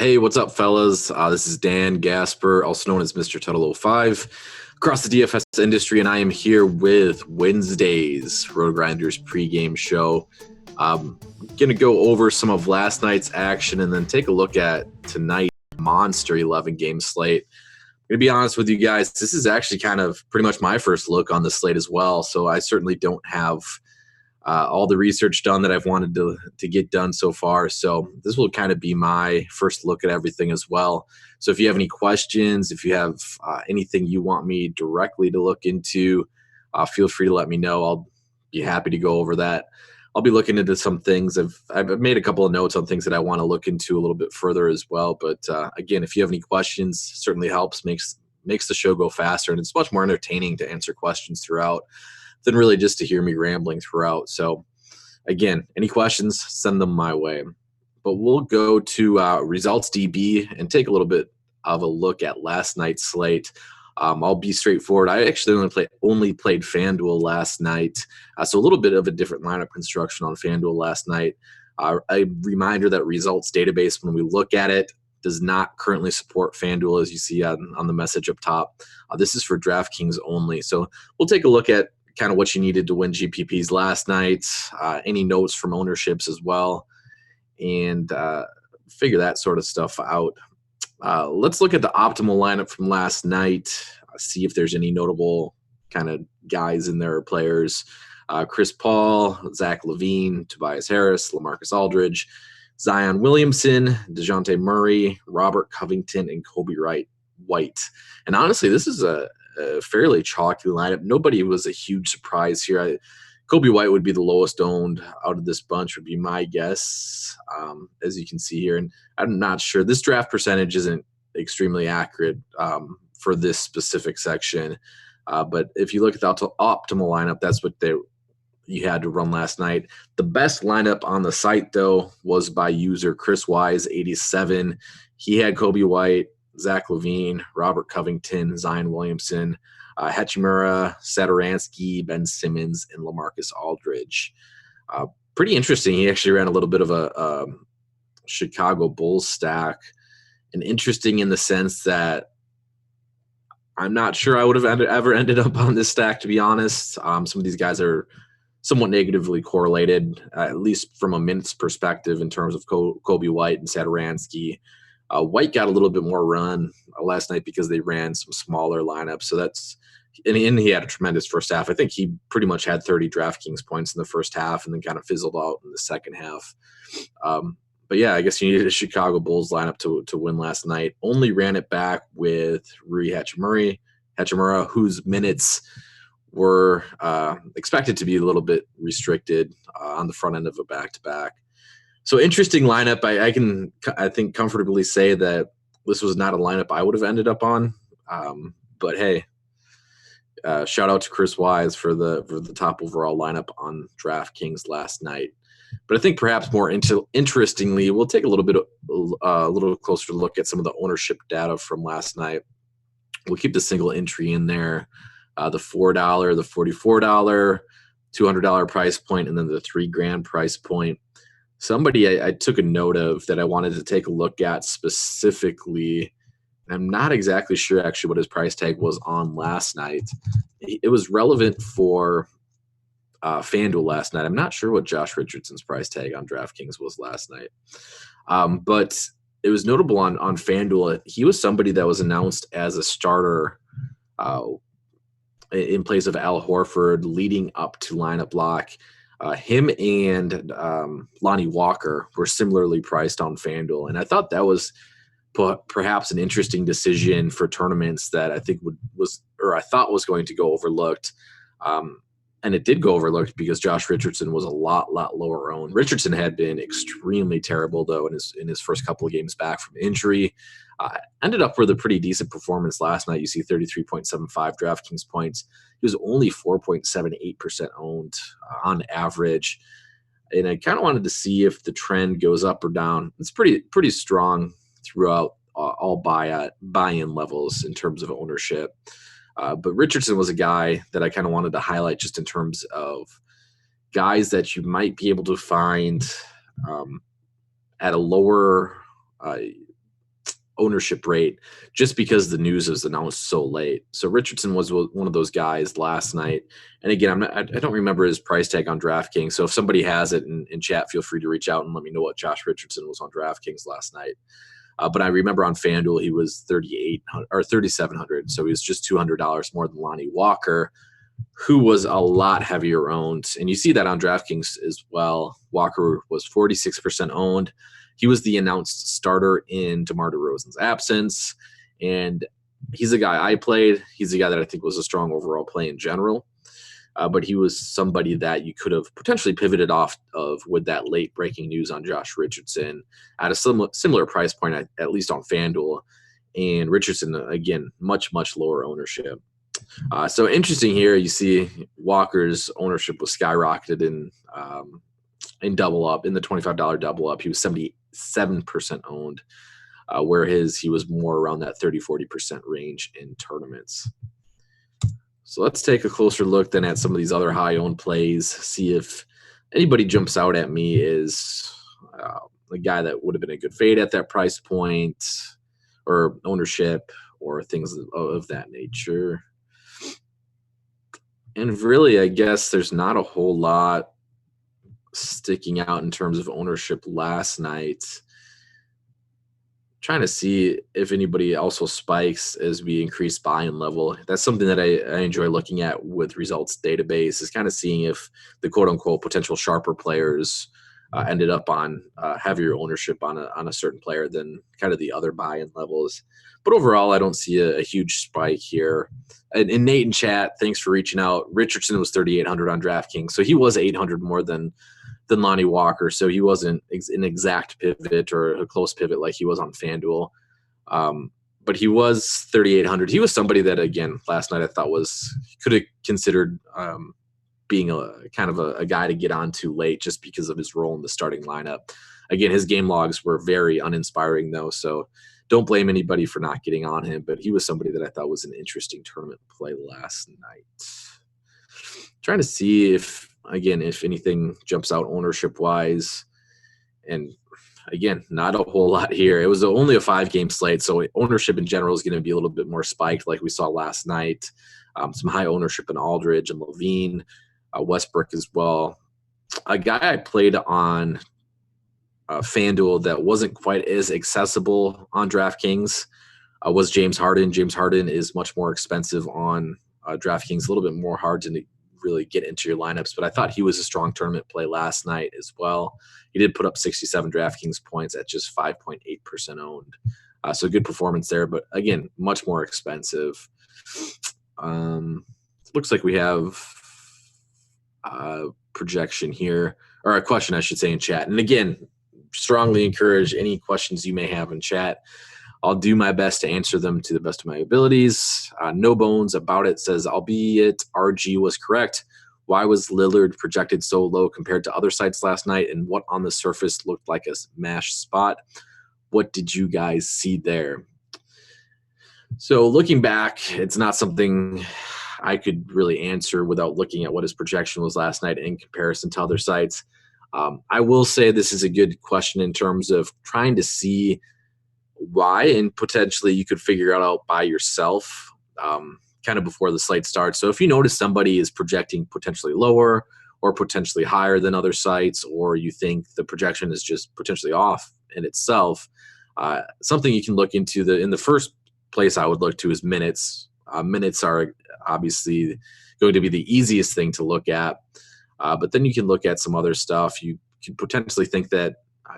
Hey, what's up, fellas? This is Dan Gasper, also known as Mr. Tuttle 05, across the DFS industry, and I am here with Wednesday's RotoGrinders pregame show. I'm going to go over some of last night's action and then take a look at tonight's monster 11-game slate. I'm going to be honest with you guys, this is actually kind of pretty much my first look on the slate as well, so I certainly don't have all the research done that I've wanted to get done so far. So this will kind of be my first look at everything as well. So if you have any questions, if you have anything you want me directly to look into, feel free to let me know. I'll be happy to go over that. I'll be looking into some things. I've made a couple of notes on things that I want to look into a little bit further as well. But again, if you have any questions, certainly helps, makes the show go faster. And it's much more entertaining to answer questions throughout than really just to hear me rambling throughout. So again, any questions, send them my way. But we'll go to Results DB and take a little bit of a look at last night's slate. I'll be straightforward. I actually only played FanDuel last night, so a little bit of a different lineup construction on FanDuel last night. A reminder that Results database, when we look at it, does not currently support FanDuel, as you see on the message up top. This is for Draftkings only. So we'll take a look at kind of what you needed to win GPPs last night, any notes from ownerships as well, and figure that sort of stuff out. Let's look at the optimal lineup from last night, see if there's any notable kind of guys in there or players. Chris Paul, Zach LaVine, Tobias Harris, LaMarcus Aldridge, Zion Williamson, DeJounte Murray, Robert Covington, and Kobe White. And honestly, this is a fairly chalky lineup. Nobody was a huge surprise here. Kobe White would be the lowest owned out of this bunch, would be my guess, as you can see here. And I'm not sure. This draft percentage isn't extremely accurate for this specific section. But if you look at the optimal lineup, that's what you had to run last night. The best lineup on the site, though, was by user Chris Wise 87. He had Kobe White, Zach LaVine, Robert Covington, Zion Williamson, Hachimura, Satoransky, Ben Simmons, and LaMarcus Aldridge. Pretty interesting. He actually ran a little bit of a Chicago Bulls stack, and interesting in the sense that I'm not sure I would have ever ended up on this stack, to be honest. Some of these guys are somewhat negatively correlated, at least from a minutes perspective, in terms of Kobe White and Satoransky. White got a little bit more run last night because they ran some smaller lineups. So and he had a tremendous first half. I think he pretty much had 30 DraftKings points in the first half and then kind of fizzled out in the second half. But yeah, I guess you needed a Chicago Bulls lineup to win last night. Only ran it back with Rui Hachimura, whose minutes were expected to be a little bit restricted on the front end of a back-to-back. So interesting lineup. I think comfortably say that this was not a lineup I would have ended up on. But hey, shout out to Chris Wise for the top overall lineup on DraftKings last night. But I think perhaps more interestingly, we'll take a little closer look at some of the ownership data from last night. We'll keep the single entry in there, the $4, the $44, $200 price point, and then the $3,000 price point. Somebody I took a note of that I wanted to take a look at specifically. I'm not exactly sure actually what his price tag was on last night. It was relevant for FanDuel last night. I'm not sure what Josh Richardson's price tag on DraftKings was last night. But it was notable on FanDuel. He was somebody that was announced as a starter in place of Al Horford leading up to lineup lock. Him and Lonnie Walker were similarly priced on FanDuel, and I thought that was perhaps an interesting decision for tournaments that I think I thought was going to go overlooked, and it did go overlooked because Josh Richardson was a lot lower owned. Richardson had been extremely terrible though in his first couple of games back from injury. Ended up with a pretty decent performance last night. You see 33.75 DraftKings points. He was only 4.78% owned on average. And I kind of wanted to see if the trend goes up or down. It's pretty strong throughout all buy-in levels in terms of ownership. But Richardson was a guy that I kind of wanted to highlight just in terms of guys that you might be able to find at a lower ownership rate just because the news was announced so late. So Richardson was one of those guys last night. And again, I don't remember his price tag on DraftKings. So if somebody has it in chat, feel free to reach out and let me know what Josh Richardson was on DraftKings last night. But I remember on FanDuel, he was $3,700. So he was just $200 more than Lonnie Walker, who was a lot heavier owned. And you see that on DraftKings as well. Walker was 46% owned. He was the announced starter in DeMar DeRozan's absence. And he's a guy I played. He's a guy that I think was a strong overall play in general. But he was somebody that you could have potentially pivoted off of with that late breaking news on Josh Richardson at a similar price point, at least on FanDuel. And Richardson, again, much, much lower ownership. So interesting here, you see Walker's ownership was skyrocketed in double up, in the $25 double up. He was 77% owned, where he was more around that 30-40% range in tournaments. So let's take a closer look then at some of these other high-owned plays, see if anybody jumps out at me as a guy that would have been a good fade at that price point or ownership or things of that nature. And really, I guess there's not a whole lot sticking out in terms of ownership last night. Trying to see if anybody also spikes as we increase buy-in level. That's something that I enjoy looking at with results database, is kind of seeing if the quote-unquote potential sharper players ended up on heavier ownership on a certain player than kind of the other buy-in levels. But overall, I don't see a huge spike here. And Nate in chat, thanks for reaching out. Richardson was 3,800 on DraftKings, so he was 800 more than Lonnie Walker, so he wasn't an exact pivot or a close pivot like he was on FanDuel. But he was 3,800. He was somebody that, again, last night I thought could have considered being a kind of a guy to get onto late just because of his role in the starting lineup. Again, his game logs were very uninspiring, though, so don't blame anybody for not getting on him, but he was somebody that I thought was an interesting tournament play last night. Trying to see if anything jumps out ownership-wise. And, again, not a whole lot here. It was only a 5-game slate, so ownership in general is going to be a little bit more spiked like we saw last night. Some high ownership in Aldridge and Levine, Westbrook as well. A guy I played on FanDuel that wasn't quite as accessible on DraftKings was James Harden. James Harden is much more expensive on DraftKings, a little bit more hard to really get into your lineups, but I thought he was a strong tournament play last night as well. He did put up 67 DraftKings points at just 5.8% owned. So good performance there, but again, much more expensive. Looks like we have a projection here, or a question, I should say, in chat. And again, strongly encourage any questions you may have in chat. I'll do my best to answer them to the best of my abilities. No Bones About It says, albeit RG was correct, why was Lillard projected so low compared to other sites last night, and what on the surface looked like a smash spot? What did you guys see there? So looking back, it's not something I could really answer without looking at what his projection was last night in comparison to other sites. I will say this is a good question in terms of trying to see why, and potentially you could figure it out by yourself kind of before the slate starts. So if you notice somebody is projecting potentially lower or potentially higher than other sites, or you think the projection is just potentially off in itself, something you can look into. In the first place I would look to is minutes. Minutes are obviously going to be the easiest thing to look at, but then you can look at some other stuff. You could potentially think that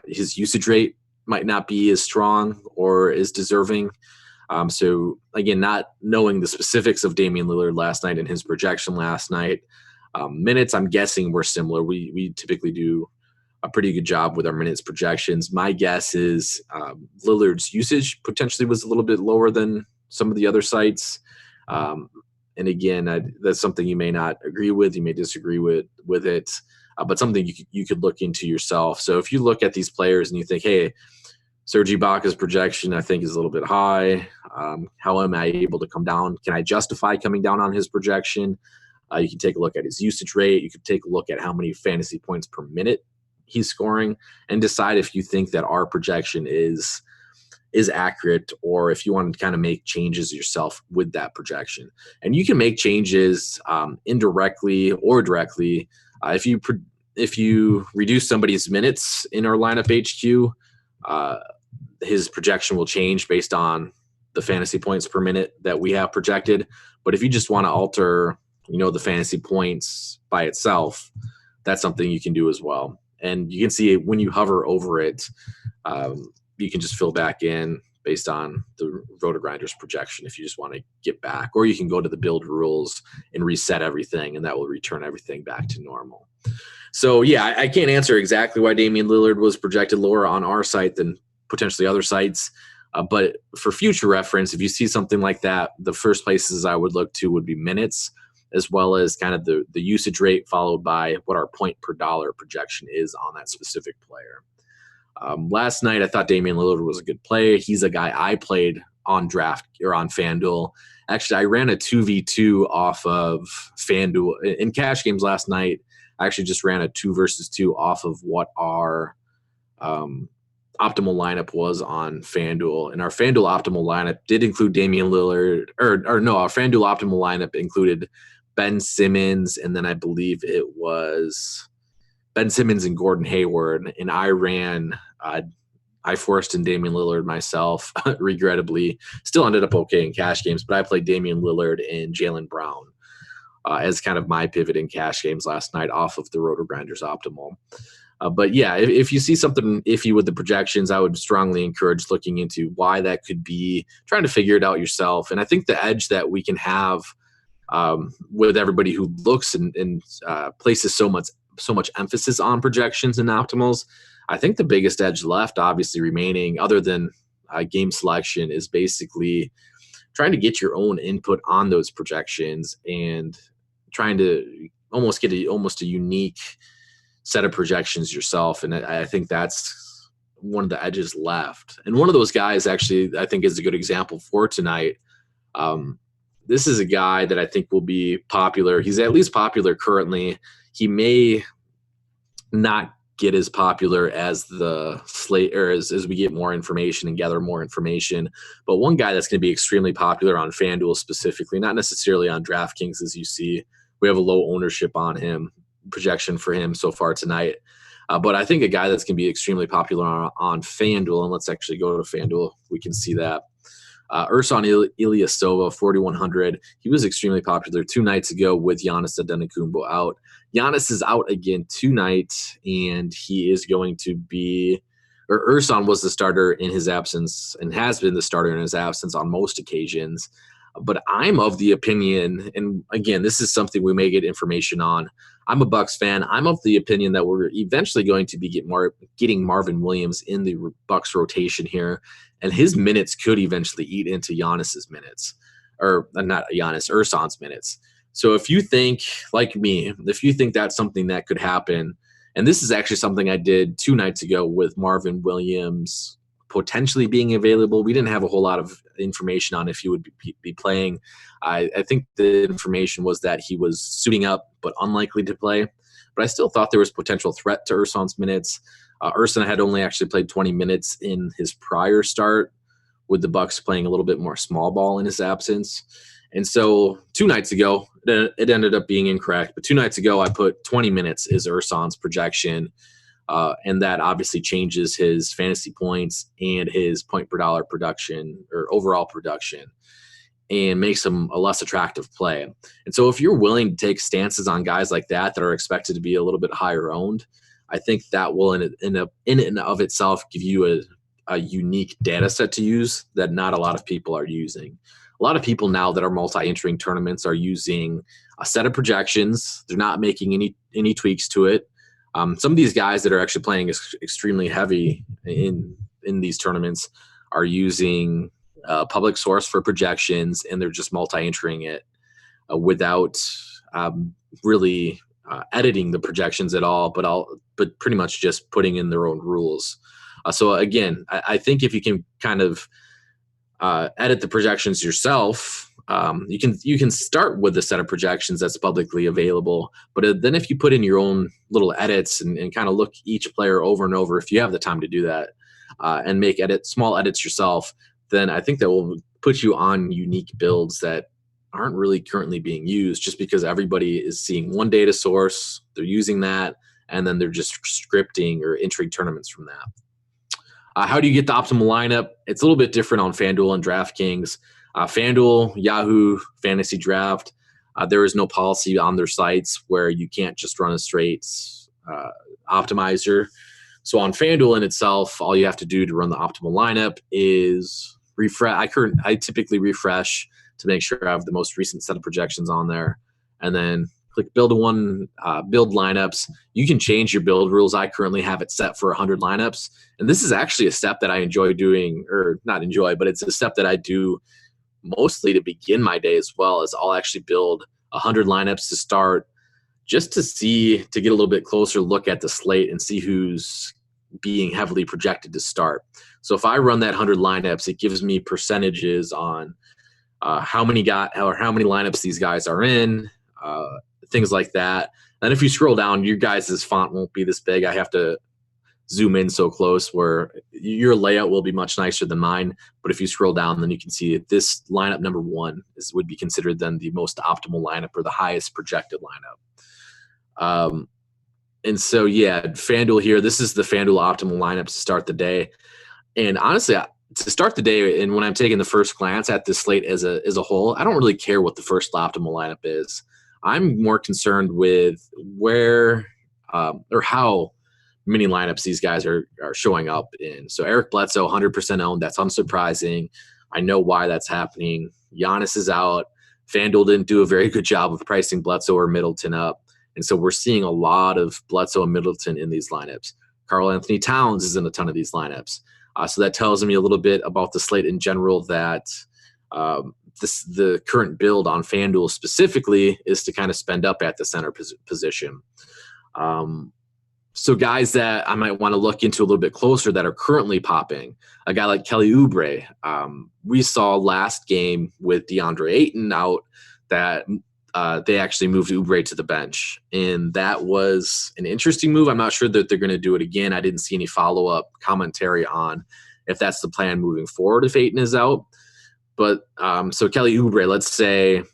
his usage rate might not be as strong or as deserving. So again, not knowing the specifics of Damian Lillard last night and his projection last night, minutes I'm guessing were similar. We typically do a pretty good job with our minutes projections. My guess is Lillard's usage potentially was a little bit lower than some of the other sites. And again, that's something you may not agree with. You may disagree with it, but something you could look into yourself. So if you look at these players and you think, hey, Serge Ibaka's projection, I think, is a little bit high. How am I able to come down? Can I justify coming down on his projection? You can take a look at his usage rate. You could take a look at how many fantasy points per minute he's scoring and decide if you think that our projection is is accurate, or if you want to kind of make changes yourself with that projection. And you can make changes indirectly or directly. If you reduce somebody's minutes in our lineup HQ, his projection will change based on the fantasy points per minute that we have projected. But if you just want to alter, the fantasy points by itself, that's something you can do as well. And you can see when you hover over it, you can just fill back in based on the RotoGrinders projection if you just want to get back. Or you can go to the build rules and reset everything, and that will return everything back to normal. So, yeah, I can't answer exactly why Damian Lillard was projected lower on our site than potentially other sites. But for future reference, if you see something like that, the first places I would look to would be minutes, as well as kind of the usage rate, followed by what our point per dollar projection is on that specific player. Last night, I thought Damian Lillard was a good play. He's a guy I played on draft or on FanDuel. Actually, I ran a 2v2 off of FanDuel in cash games last night. I actually just ran a 2 versus 2 off of what our optimal lineup was on FanDuel. And our FanDuel optimal lineup did include Damian Lillard, our FanDuel optimal lineup included Ben Simmons, and then I believe it was Ben Simmons and Gordon Hayward. And I forced in Damian Lillard myself, regrettably. Still ended up okay in cash games, but I played Damian Lillard and Jaylen Brown as kind of my pivot in cash games last night off of the RotoGrinders optimal. But yeah, if you see something iffy with the projections, I would strongly encourage looking into why that could be, trying to figure it out yourself. And I think the edge that we can have with everybody who looks and places so much emphasis on projections and optimals, I think the biggest edge left, obviously remaining, other than game selection, is basically trying to get your own input on those projections and trying to almost get a unique set of projections yourself. And I think that's one of the edges left. And one of those guys actually, I think, is a good example for tonight. This is a guy that I think will be popular. He's at least popular currently. He may not get as popular as the slate, or as we get more information and gather more information. But one guy that's going to be extremely popular on FanDuel specifically, not necessarily on Draftkings, as you see, we have a low ownership on him, projection for him so far tonight. But I think a guy that's going to be extremely popular on FanDuel, and let's actually go to FanDuel, we can see that. Ersan Ilyasova, 4,100. He was extremely popular 2 nights ago with Giannis Antetokounmpo out. Giannis is out again tonight, and he is going to be – or Ersan was the starter in his absence and has been the starter in his absence on most occasions. But I'm of the opinion, and again, this is something we may get information on. I'm a Bucks fan. I'm of the opinion that we're eventually going to be getting Marvin Williams in the Bucks rotation here, and his minutes could eventually eat into Giannis's minutes, or not Giannis, Ersan's minutes. So if you think, like me, if you think that's something that could happen, and this is actually something I did 2 nights ago with Marvin Williams potentially being available. We didn't have a whole lot of information on if he would be playing. I think the information was that he was suiting up but unlikely to play. But I still thought there was potential threat to Ersan's minutes. Ersan had only actually played 20 minutes in his prior start, with the Bucks playing a little bit more small ball in his absence. And so 2 nights ago, it ended up being incorrect. But 2 nights ago, I put 20 minutes is Ersan's projection. And that obviously changes his fantasy points and his point per dollar production, or overall production, and makes him a less attractive play. And so if you're willing to take stances on guys like that are expected to be a little bit higher owned, I think that will in and of itself give you a unique data set to use that not a lot of people are using. A lot of people now that are multi-entering tournaments are using a set of projections. They're not making any tweaks to it. Some of these guys that are actually playing extremely heavy in these tournaments are using a public source for projections, and they're just multi-entering it without really editing the projections at all, but pretty much just putting in their own rules. So again, I think if you can kind of edit the projections yourself, you can start with a set of projections that's publicly available, but then if you put in your own little edits and kind of look each player over and over, if you have the time to do that, and make small edits yourself, then I think that will put you on unique builds that aren't really currently being used, just because everybody is seeing one data source, they're using that, and then they're just scripting or entering tournaments from that. How do you get the optimal lineup? It's a little bit different on FanDuel and DraftKings. FanDuel, Yahoo, Fantasy Draft, there is no policy on their sites where you can't just run a straight optimizer. So on FanDuel in itself, all you have to do to run the optimal lineup is refresh. I typically refresh to make sure I have the most recent set of projections on there, and then click build lineups. You can change your build rules. I currently have it set for 100 lineups. And this is actually a step that I enjoy doing, or not enjoy, but it's a step that I do mostly to begin my day as well, as I'll actually build 100 lineups to start, just to get a little bit closer look at the slate and see who's being heavily projected to start. So if I run that 100 lineups, it gives me percentages on how many lineups these guys are in, things like that. And if you scroll down, your guys' font won't be this big. I have to zoom in so close where your layout will be much nicer than mine. But if you scroll down, then you can see that this lineup number 1 would be considered then the most optimal lineup, or the highest projected lineup. And so, yeah, FanDuel here, this is the FanDuel optimal lineup to start the day. And honestly, to start the day, and when I'm taking the first glance at this slate as a whole, I don't really care what the first optimal lineup is. I'm more concerned with where or how many lineups these guys are showing up in. So Eric Bledsoe, 100% owned. That's unsurprising. I know why that's happening. Giannis is out. FanDuel didn't do a very good job of pricing Bledsoe or Middleton up. And so we're seeing a lot of Bledsoe and Middleton in these lineups. Karl Anthony Towns is in a ton of these lineups. So that tells me a little bit about the slate in general, that the current build on FanDuel specifically is to kind of spend up at the center position. So guys that I might want to look into a little bit closer that are currently popping, a guy like Kelly Oubre. We saw last game with DeAndre Ayton out that they actually moved Oubre to the bench. And that was an interesting move. I'm not sure that they're going to do it again. I didn't see any follow-up commentary on if that's the plan moving forward if Ayton is out. But so Kelly Oubre, let's say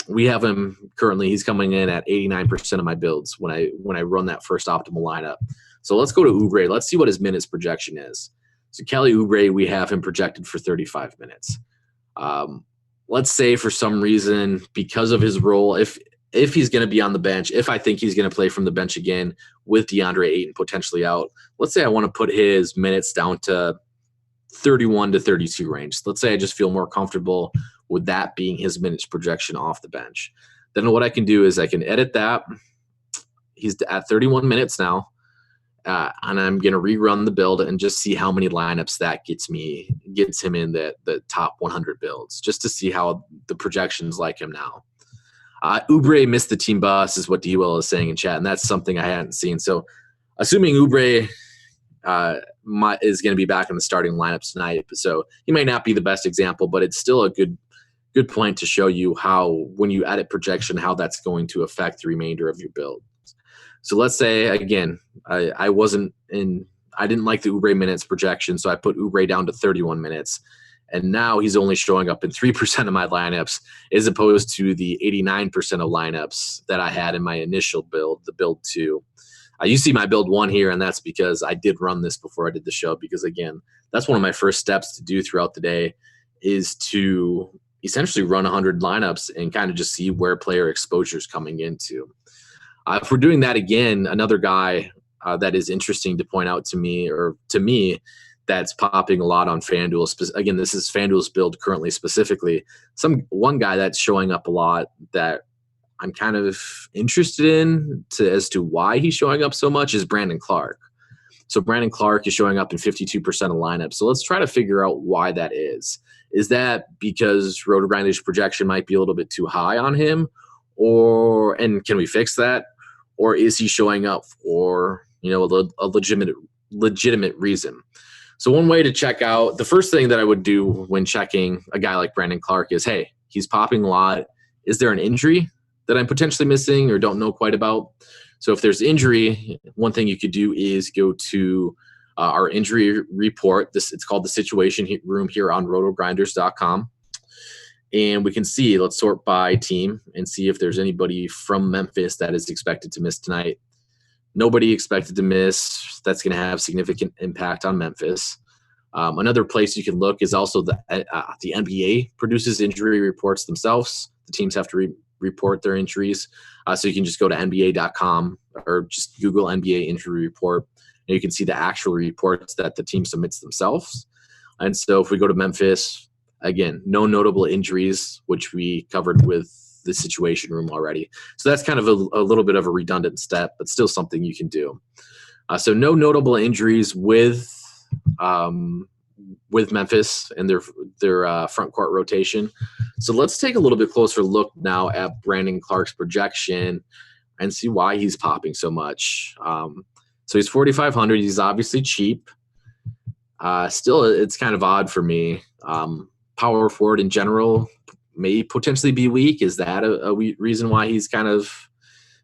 we have him currently, he's coming in at 89% of my builds when I run that first optimal lineup. So let's go to Oubre. Let's see what his minutes projection is. So Kelly Oubre, we have him projected for 35 minutes. Let's say for some reason, because of his role, if he's going to be on the bench, if I think he's going to play from the bench again with DeAndre Ayton potentially out, let's say I want to put his minutes down to 31 to 32 range. Let's say I just feel more comfortable with that being his minutes projection off the bench. Then what I can do is I can edit that. He's at 31 minutes now. And I'm going to rerun the build and just see how many lineups that gets him in the top 100 builds, just to see how the projections like him now. Oubre missed the team bus is what D-Will is saying in chat, and that's something I hadn't seen. So assuming Oubre is going to be back in the starting lineup tonight, so he may not be the best example, but it's still a good point to show you how, when you edit projection, how that's going to affect the remainder of your build. So let's say, again, I didn't like the Oubre minutes projection, so I put Oubre down to 31 minutes. And now he's only showing up in 3% of my lineups, as opposed to the 89% of lineups that I had in my initial build, the build 2. You see my build 1 here, and that's because I did run this before I did the show, because, again, that's one of my first steps to do throughout the day, is to essentially run 100 lineups and kind of just see where player exposure is coming into. If we're doing that again, another guy that is interesting to point out to me, that's popping a lot on FanDuel. Again, this is FanDuel's build currently specifically. One guy that's showing up a lot that I'm kind of interested in as to why he's showing up so much is Brandon Clark. So Brandon Clark is showing up in 52% of lineups. So let's try to figure out why that is. Is that because RotoGrinders projection might be a little bit too high on him? And can we fix that? Or is he showing up for, a legitimate reason? So one way to check out, the first thing that I would do when checking a guy like Brandon Clark is, hey, he's popping a lot. Is there an injury that I'm potentially missing or don't know quite about? So if there's injury, one thing you could do is go to our injury report. It's called the Situation Room here on RotoGrinders.com. And we can see, let's sort by team and see if there's anybody from Memphis that is expected to miss tonight. Nobody expected to miss. That's going to have significant impact on Memphis. Another place you can look is also the NBA produces injury reports themselves. The teams have to report their injuries. So you can just go to NBA.com or just Google NBA injury report, and you can see the actual reports that the team submits themselves. And so if we go to Memphis, again, no notable injuries, which we covered with the Situation Room already. So that's kind of a little bit of a redundant step, but still something you can do. So no notable injuries with Memphis and their front court rotation. So let's take a little bit closer look now at Brandon Clarke's projection and see why he's popping so much. So he's 4,500. He's obviously cheap. Still, it's kind of odd for me. Power forward in general may potentially be weak. Is that a reason why he's kind of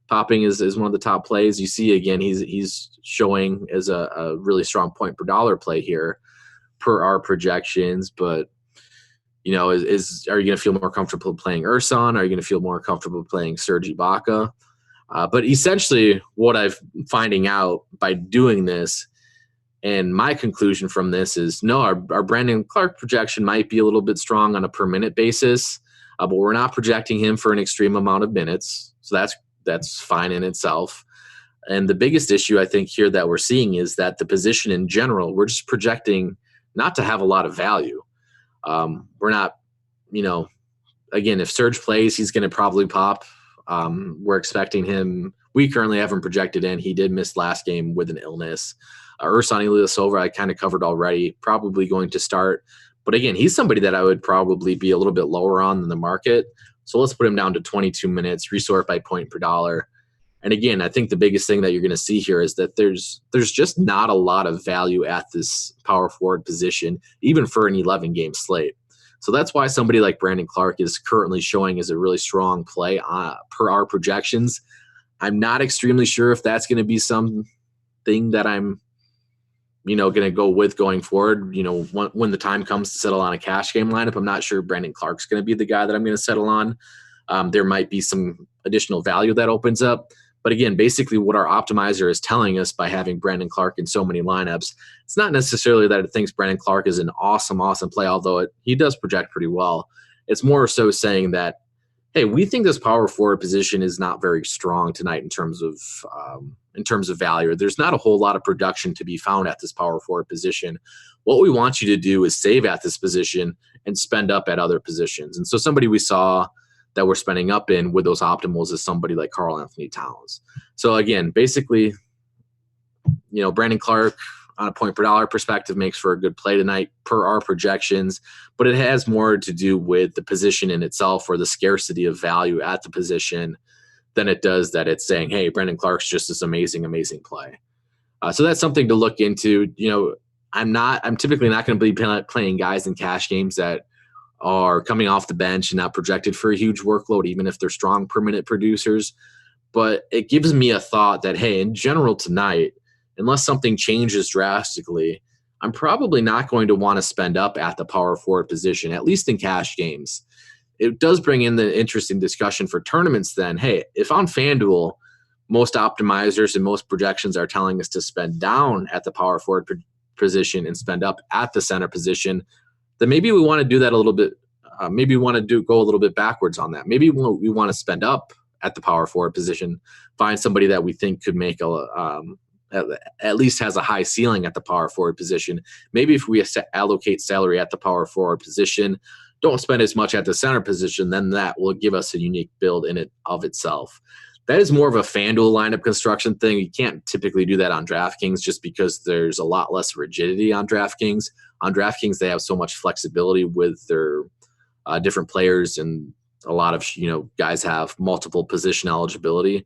popping as one of the top plays? You see, again, he's showing as a really strong point per dollar play here per our projections. But, are you going to feel more comfortable playing Ersan? Are you going to feel more comfortable playing Serge Ibaka? But essentially what I'm finding out by doing this, and my conclusion from this is, no, our Brandon Clarke projection might be a little bit strong on a per minute basis, but we're not projecting him for an extreme amount of minutes. So that's fine in itself. And the biggest issue I think here that we're seeing is that the position in general, we're just projecting not to have a lot of value. We're not, again, if Serge plays, he's going to probably pop. We're expecting him. We currently have him projected in. He did miss last game with an illness. Sonny Lewis I kind of covered already, probably going to start. But again, he's somebody that I would probably be a little bit lower on than the market. So let's put him down to 22 minutes, resort by point per dollar. And again, I think the biggest thing that you're going to see here is that there's just not a lot of value at this power forward position, even for an 11-game slate. So that's why somebody like Brandon Clarke is currently showing as a really strong play per our projections. I'm not extremely sure if that's going to be something that I'm going to go with going forward. When the time comes to settle on a cash game lineup, I'm not sure Brandon Clarke's going to be the guy that I'm going to settle on. There might be some additional value that opens up. But again, basically what our optimizer is telling us by having Brandon Clarke in so many lineups, it's not necessarily that it thinks Brandon Clarke is an awesome play, although he does project pretty well. It's more so saying that, hey, we think this power forward position is not very strong tonight in terms of value. There's not a whole lot of production to be found at this power forward position. What we want you to do is save at this position and spend up at other positions. And so somebody we saw that we're spending up in with those optimals is somebody like Karl-Anthony Towns. So again, basically, Brandon Clarke on a point per dollar perspective makes for a good play tonight per our projections, but it has more to do with the position in itself or the scarcity of value at the position than it does that it's saying, hey, Brandon Clarke's just this amazing play. So that's something to look into. I'm typically not going to be playing guys in cash games that are coming off the bench and not projected for a huge workload, even if they're strong per minute producers. But it gives me a thought that, hey, in general tonight, unless something changes drastically, I'm probably not going to want to spend up at the power forward position, at least in cash games. It does bring in the interesting discussion for tournaments then. Hey, if on FanDuel, most optimizers and most projections are telling us to spend down at the power forward position and spend up at the center position, then maybe we want to do that a little bit. Maybe we want to go a little bit backwards on that. Maybe we want to spend up at the power forward position, find somebody that we think could make at least has a high ceiling at the power forward position. Maybe if we allocate salary at the power forward position, don't spend as much at the center position, then that will give us a unique build in it of itself. That is more of a FanDuel lineup construction thing. You can't typically do that on Draftkings just because there's a lot less rigidity on Draftkings. On Draftkings, they have so much flexibility with their different players, and a lot of guys have multiple position eligibility,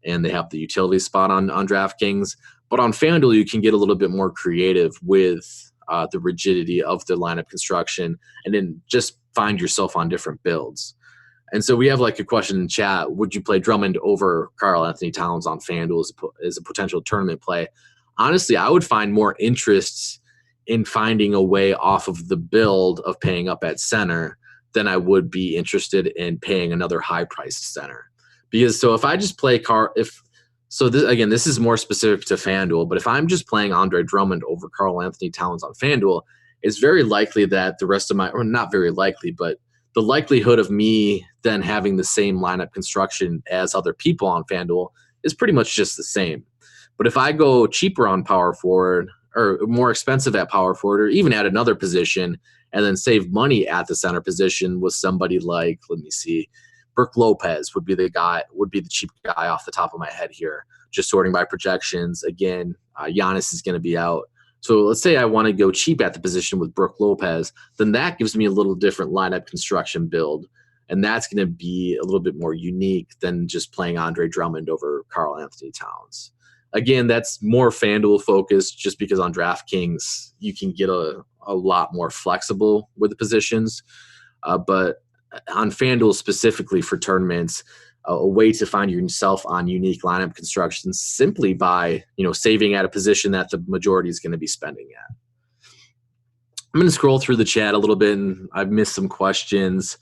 and they have the utility spot on Draftkings. But on FanDuel, you can get a little bit more creative with the rigidity of the lineup construction, and then just find yourself on different builds. And so we have a question in chat. Would you play Drummond over Karl-Anthony Towns on FanDuel as a potential tournament play? honestly, I would find more interest in finding a way off of the build of paying up at center than I would be interested in paying another high-priced center. Because so if I just play this is more specific to FanDuel, but if I'm just playing Andre Drummond over Karl Anthony Towns on FanDuel, it's very likely that the rest of or not very likely, but the likelihood of me then having the same lineup construction as other people on FanDuel is pretty much just the same. But if I go cheaper on power forward or more expensive at power forward or even at another position and then save money at the center position with somebody like, let me see, Brook Lopez would be the cheap guy off the top of my head here, just sorting by projections. Again, Giannis is going to be out. So let's say I want to go cheap at the position with Brook Lopez, then that gives me a little different lineup construction build. And that's going to be a little bit more unique than just playing Andre Drummond over Karl Anthony Towns. Again, that's more FanDuel focused just because on DraftKings, you can get a lot more flexible with the positions. But on FanDuel specifically for tournaments, a way to find yourself on unique lineup constructions simply by, saving at a position that the majority is going to be spending at. I'm going to scroll through the chat a little bit, and I've missed some questions.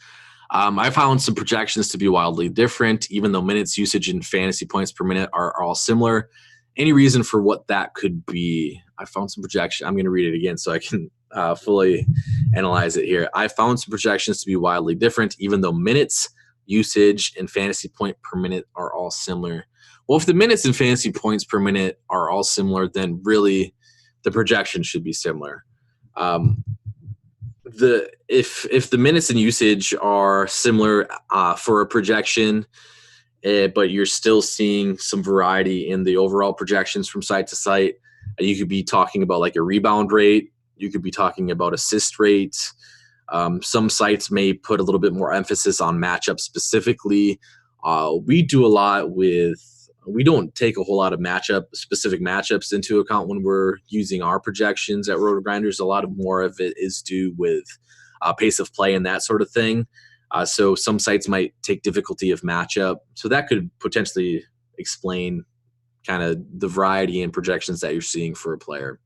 I found some projections to be wildly different, even though minutes usage and fantasy points per minute are all similar. Any reason for what that could be? I found some projection. I'm going to read it again so I can fully analyze it here. I found some projections to be wildly different, even though minutes usage and fantasy point per minute are all similar. Well, if the minutes and fantasy points per minute are all similar, then really the projection should be similar. If the minutes and usage are similar for a projection, but you're still seeing some variety in the overall projections from site to site, you could be talking about like a rebound rate. You could be talking about assist rates. Some sites may put a little bit more emphasis on matchups specifically. We don't take a whole lot of specific matchups into account when we're using our projections at RotoGrinders. A lot of more of it is due with pace of play and that sort of thing. So some sites might take difficulty of matchup. So that could potentially explain kind of the variety in projections that you're seeing for a player.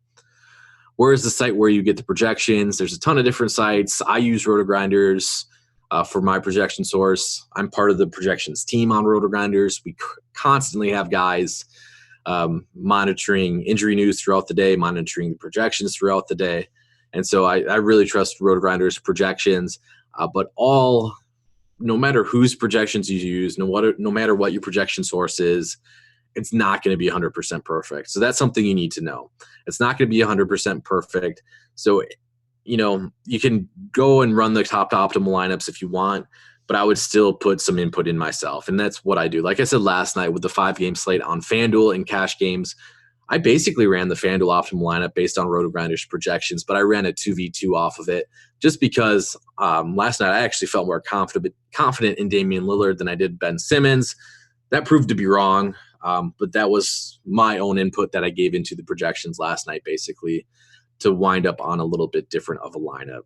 Where is the site where you get the projections? There's a ton of different sites. I use RotoGrinders for my projection source. I'm part of the projections team on RotoGrinders. We constantly have guys monitoring injury news throughout the day, monitoring projections throughout the day. And so I really trust RotoGrinders projections. But no matter whose projections you use, no matter what your projection source is, it's not going to be 100% perfect. So that's something you need to know. It's not going to be 100% perfect. So, you can go and run the top optimal lineups if you want, but I would still put some input in myself. And that's what I do. Like I said last night with the 5-game slate on FanDuel and cash games, I basically ran the FanDuel optimal lineup based on RotoGrinders projections, but I ran a 2v2 off of it just because last night I actually felt more confident in Damian Lillard than I did Ben Simmons. That proved to be wrong. But that was my own input that I gave into the projections last night, basically, to wind up on a little bit different of a lineup.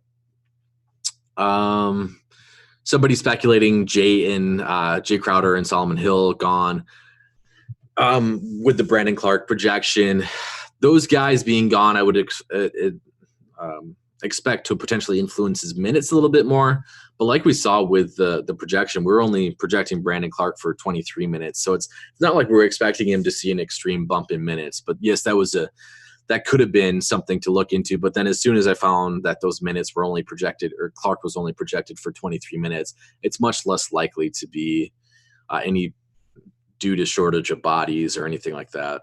Somebody speculating Jay Crowder and Solomon Hill gone with the Brandon Clark projection. Those guys being gone, I would expect to potentially influence his minutes a little bit more. But like we saw with the projection, we're only projecting Brandon Clark for 23 minutes. So it's not like we're expecting him to see an extreme bump in minutes. But yes, that could have been something to look into. But then as soon as I found that those minutes were only projected, or Clark was only projected for 23 minutes, it's much less likely to be any due to shortage of bodies or anything like that.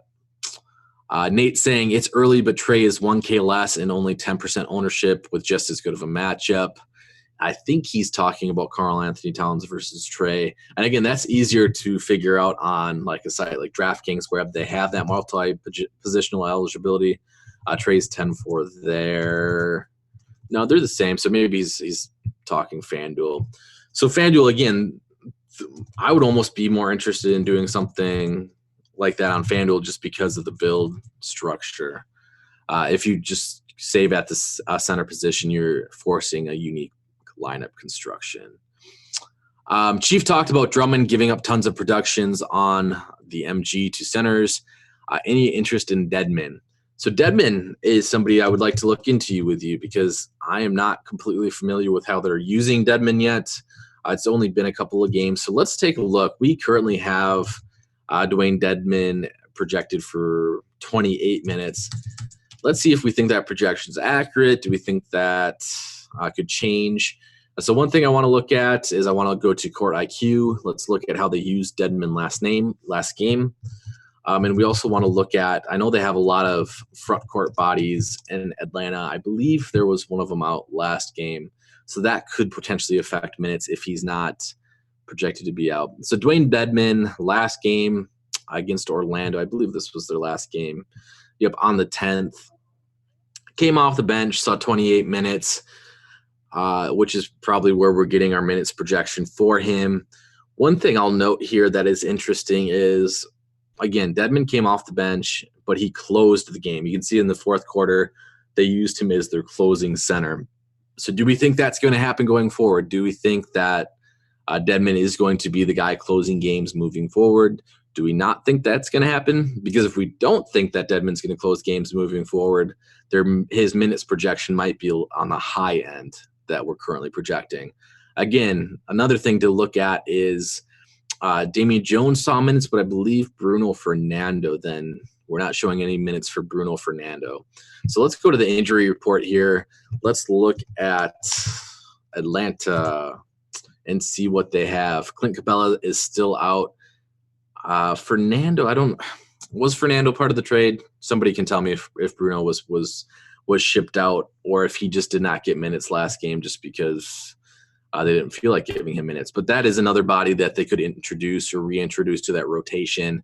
Nate saying it's early, but Trey is 1K less and only 10% ownership with just as good of a matchup. I think he's talking about Karl Anthony Towns versus Trey. And again, that's easier to figure out on like a site like DraftKings where they have that multi-positional eligibility. Trey's 10-4 there. No, they're the same. So maybe he's talking FanDuel. So FanDuel, again, I would almost be more interested in doing something like that on FanDuel just because of the build structure. If you just save at the center position, you're forcing a unique lineup construction. Chief talked about Drummond giving up tons of productions on the MG to centers. Any interest in Deadman? So Dedmon is somebody I would like to look into with you because I am not completely familiar with how they're using Dedmon yet. It's only been a couple of games. So let's take a look. We currently have Dwayne Dedmon projected for 28 minutes. Let's see if we think that projection is accurate. Do we think that could change? So one thing I want to look at is I want to go to Court IQ. Let's look at how they used Dedmon last game. And we also want to look at, I know they have a lot of front court bodies in Atlanta. I believe there was one of them out last game. So that could potentially affect minutes if he's not projected to be out. So Dwayne Dedmon, last game against Orlando, I believe this was their last game. Yep, on the 10th. Came off the bench, saw 28 minutes, which is probably where we're getting our minutes projection for him. One thing I'll note here that is interesting is, again, Dedmon came off the bench, but he closed the game. You can see in the fourth quarter, they used him as their closing center. So do we think that's going to happen going forward? Do we think that Dedmon is going to be the guy closing games moving forward? Do we not think that's going to happen? Because if we don't think that Dedmon's going to close games moving forward, his minutes projection might be on the high end that we're currently projecting. Again, another thing to look at is Damian Jones saw minutes, but I believe Bruno Fernando then. We're not showing any minutes for Bruno Fernando. So let's go to the injury report here. Let's look at Atlanta and see what they have. Clint Capella is still out. Fernando, was Fernando part of the trade? Somebody can tell me if Bruno was shipped out or if he just did not get minutes last game just because they didn't feel like giving him minutes. But that is another body that they could introduce or reintroduce to that rotation.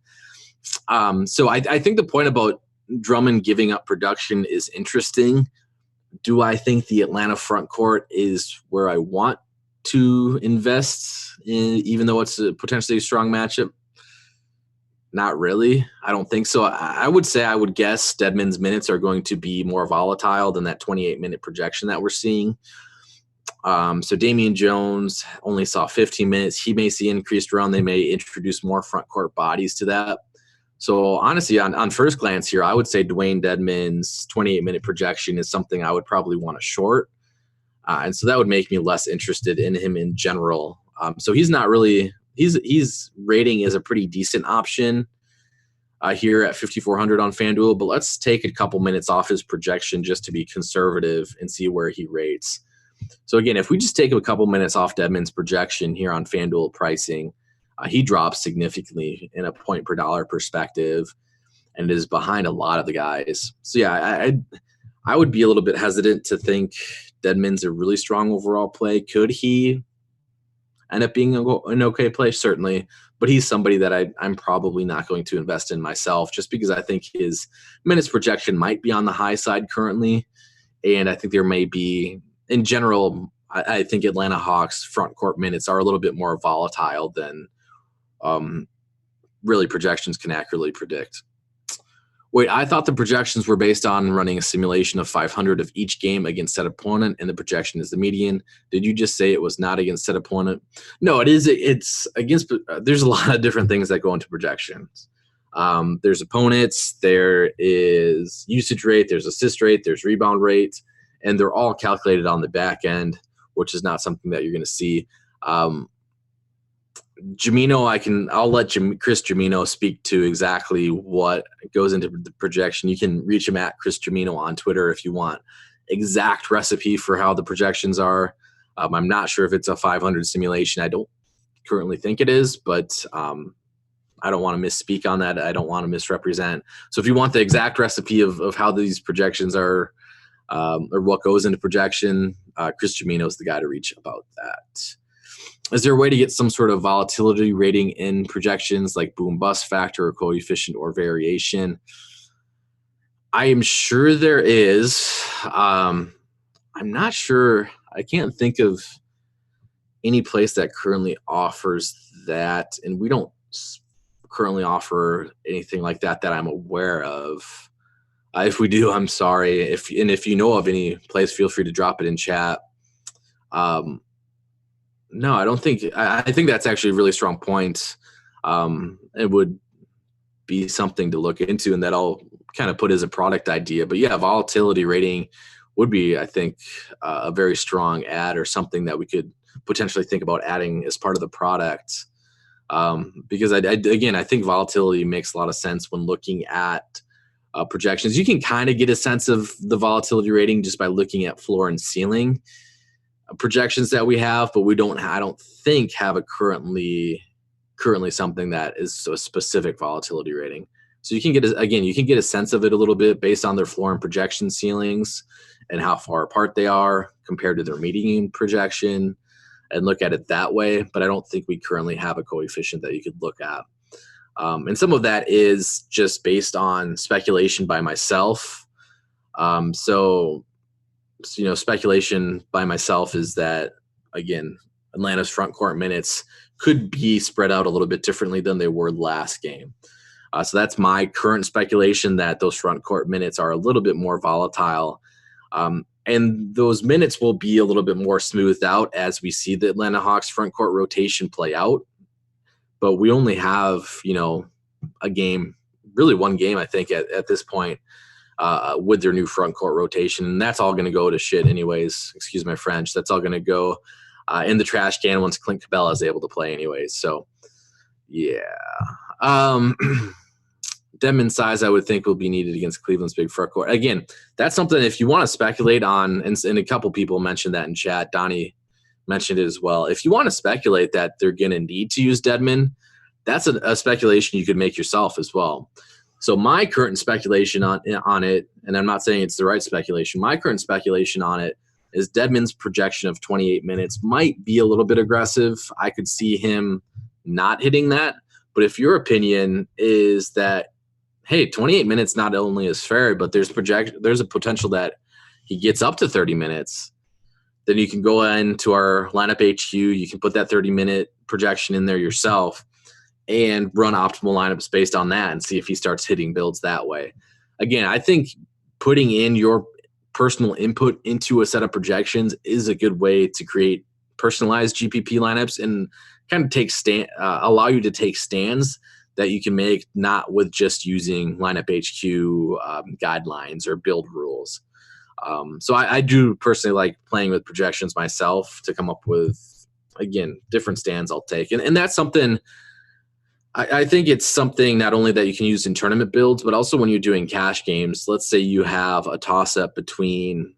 So I think the point about Drummond giving up production is interesting. Do I think the Atlanta front court is where I want to invest in, even though it's potentially a strong matchup? Not really. I don't think so. I would guess Dedmon's minutes are going to be more volatile than that 28-minute projection that we're seeing. So Damian Jones only saw 15 minutes. He may see increased run. They may introduce more front court bodies to that. So honestly, on first glance here, I would say Dwayne Dedmon's 28-minute projection is something I would probably want to short. And so that would make me less interested in him in general. So he's not really – he's rating is a pretty decent option here at 5,400 on FanDuel. But let's take a couple minutes off his projection just to be conservative and see where he rates. So again, if we just take a couple minutes off Dedmon's projection here on FanDuel pricing, he drops significantly in a point per dollar perspective and is behind a lot of the guys. So yeah, I would be a little bit hesitant to think Dedmon's a really strong overall play. Could he end up being an okay play? Certainly. But he's somebody that I'm probably not going to invest in myself just because I think his minutes projection might be on the high side currently. And I think there may be, in general, I think Atlanta Hawks front court minutes are a little bit more volatile than really projections can accurately predict. Wait, I thought the projections were based on running a simulation of 500 of each game against said opponent, and the projection is the median. Did you just say it was not against said opponent? No, it is. It's against. There's a lot of different things that go into projections. There's opponents, there is usage rate, there's assist rate, there's rebound rate, and they're all calculated on the back end, which is not something that you're going to see. Jamino, I'll let Chris Jamino speak to exactly what goes into the projection. You can reach him at Chris Jamino on Twitter if you want exact recipe for how the projections are. I'm not sure if it's a 500 simulation. I don't currently think it is, but I don't want to misspeak on that. I don't want to misrepresent. So if you want the exact recipe of how these projections are or what goes into projection, Chris Jamino is the guy to reach about that. Is there a way to get some sort of volatility rating in projections like boom bust factor or coefficient or variation? I am sure there is. I'm not sure. I can't think of any place that currently offers that, and we don't currently offer anything like that I'm aware of. If we do, I'm sorry. If you know of any place, feel free to drop it in chat. No, I don't think. I think that's actually a really strong point. It would be something to look into, and that I'll kind of put as a product idea. But yeah, volatility rating would be, I think, a very strong ad or something that we could potentially think about adding as part of the product. Because again, I think volatility makes a lot of sense when looking at projections. You can kind of get a sense of the volatility rating just by looking at floor and ceiling projections that we have, but I don't think have a currently something that is a specific volatility rating. So you can get a sense of it a little bit based on their floor and projection ceilings and how far apart they are compared to their median projection, and look at it that way. But I don't think we currently have a coefficient that you could look at. And some of that is just based on speculation by myself. So speculation by myself is that, again, Atlanta's front court minutes could be spread out a little bit differently than they were last game. So that's my current speculation, that those front court minutes are a little bit more volatile. And those minutes will be a little bit more smoothed out as we see the Atlanta Hawks front court rotation play out. But we only have, a game, really one game, I think, at this point with their new front court rotation. And that's all going to go to shit anyways. Excuse my French. That's all going to go in the trash can once Clint Capella is able to play anyways. So, yeah. Dedmon size, I would think, will be needed against Cleveland's big front court. Again, that's something if you want to speculate on, and a couple people mentioned that in chat. Donnie mentioned it as well. If you want to speculate that they're going to need to use Dedmon, that's a speculation you could make yourself as well. So my current speculation on it, and I'm not saying it's the right speculation, my current speculation on it is Dedmon's projection of 28 minutes might be a little bit aggressive. I could see him not hitting that. But if your opinion is that, hey, 28 minutes not only is fair, but there's a potential that he gets up to 30 minutes, then you can go into our lineup HQ. You can put that 30-minute projection in there yourself and run optimal lineups based on that and see if he starts hitting builds that way. Again, I think putting in your personal input into a set of projections is a good way to create personalized GPP lineups and kind of allow you to take stands that you can make, not with just using lineup HQ guidelines or build rules. So I do personally like playing with projections myself to come up with, again, different stands I'll take. And that's something, I think it's something not only that you can use in tournament builds, but also when you're doing cash games. Let's say you have a toss-up between,